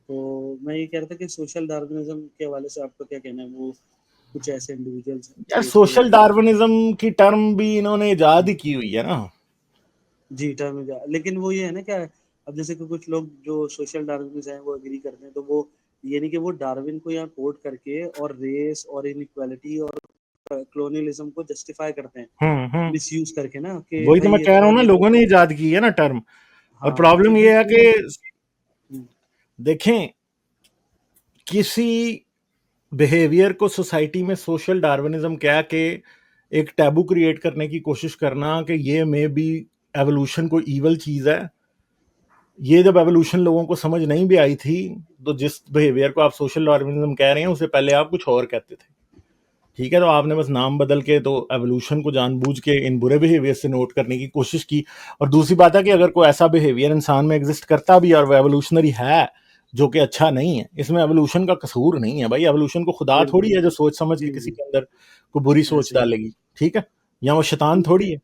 तो मैं ये कह रहा था कि सोशल डार्विनिज्म के हवाले से आपका क्या कहना है? वो कुछ ऐसे इंडिविजुअल्स हैं यार सोशल सोशल डार्विन डार्विनिज्म की टर्म भी इन्होंने इजाद ही की हुई है ना। जी टर्म लेकिन वो ये है ना क्या, अब जैसे कि कुछ लोग जो सोशल डार्विनिस्ट हैं वो एग्री करते हैं, तो वो ये नहीं कि वो डार्विन को यहाँ कोट करके और रेस और इनइक्वालिटी और क्लोनियलिज्म को जस्टिफाई करते हैं, हम्म। मिसयूज करके ना कि वही तो भाई मैं ये कह तो रहा हूँ ना, ये तो लोगों ने इजाद की है ना टर्म। और हाँ तो प्रॉब्लम भाई ये है वो कि हम्म, देखें, किसी बिहेवियर को सोसाइटी में सोशल डार्विनिज्म कह के एक टैबू क्रिएट करने की कोशिश करना कि ये मे बी एवोल्यूशन कोई ईवल चीज है, ये जब एवोल्यूशन लोगों को समझ नहीं भी आई थी, तो जिस बिहेवियर को आप सोशल डार्विनिज्म कह रहे हैं उसे पहले आप कुछ और कहते थे। ठीक है, तो आपने बस नाम बदल के तो एवोल्यूशन को जानबूझ के इन बुरे बिहेवियर से नोट करने की कोशिश की। और दूसरी बात है कि अगर कोई ऐसा बिहेवियर इंसान में एग्जिस्ट करता भी और वो एवोल्यूशनरी है, जो कि अच्छा नहीं है, इसमें एवोल्यूशन का कसूर नहीं है भाई। एवोल्यूशन को खुदा थोड़ी बिल्कुल है जो सोच समझ के जी किसी जी के अंदर को बुरी सोच ऐसे ही डालेगी। ठीक है, या वो शैतान क्योंकि थोड़ी है।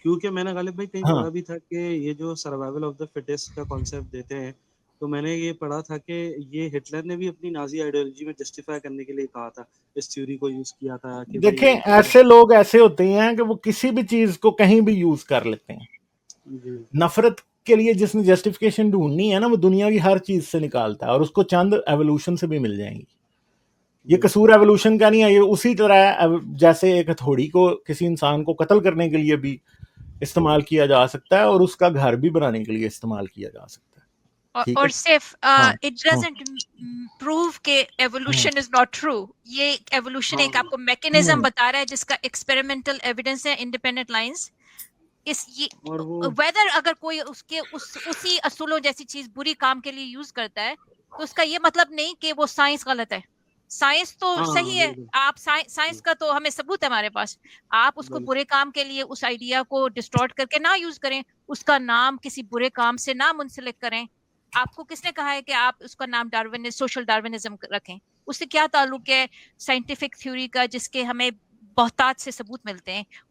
क्योंकि मैंने गालिब भाई कहीं हाँ पढ़ा भी था कि ये जो सर्वाइवल ऑफ द फिटेस्ट का कॉन्सेप्ट देते हैं, तो मैंने ये पढ़ा था कि ये हिटलर ने भी अपनी नाजी आइडियोलॉजी में जस्टिफाई करने के लिए कहा था, इस थ्योरी को यूज किया था कि देखें, भाई अगर ऐसे लोग ऐसे होते हैं कि वो किसी भी चीज को कहीं भी यूज कर लेते हैं। जी नफरत के लिए जिसने जस्टिफिकेशन ढूंढनी है ना, वो दुनिया की हर चीज से निकालता है और उसको चंद एवोल्यूशन से भी मिल जाएंगी। ये बिल्कुल कसूर एवोल्यूशन का नहीं है, ये उसी तरह है जैसे एक हथौड़ी को किसी इंसान को कत्ल करने के लिए भी इस्तेमाल किया जा सकता है और उसका घर भी बनाने के लिए इस्तेमाल किया जा सकता है। ठीक है। और सिर्फ हाँ इट हाँ डजंट प्रूव के हाँ एवोल्यूशन इज नॉट ट्रू। ये एवोल्यूशन हाँ एक आपको मैकेनिज्म हाँ बता रहा है जिसका एक्सपेरिमेंटल एविडेंस है, इंडिपेंडेंट लाइंस। इस ये और वो वेदर अगर कोई उसके उसी असूलों जैसी चीज बुरी काम के लिए यूज करता है, तो उसका ये मतलब नहीं कि वो साइंस गलत है। साइंस तो हाँ सही हाँ है। बिल्कुल आप साइंस का तो हमें सबूत है हमारे पास। आप उसको बिल्कुल बुरे काम के लिए उस आइडिया को डिस्टॉर्ट करके ना यूज करें, उसका नाम किसी बुरे काम से ना मुंसलिक करें। आपको किसने कहा है कि आप उसका नाम डार्विनिज्म, सोशल डार्विनिज्म रखें? उससे क्या ताल्लुक है साइंटिफिक थ्योरी का जिसके हमें बहुतायत से सबूत मिलते हैं?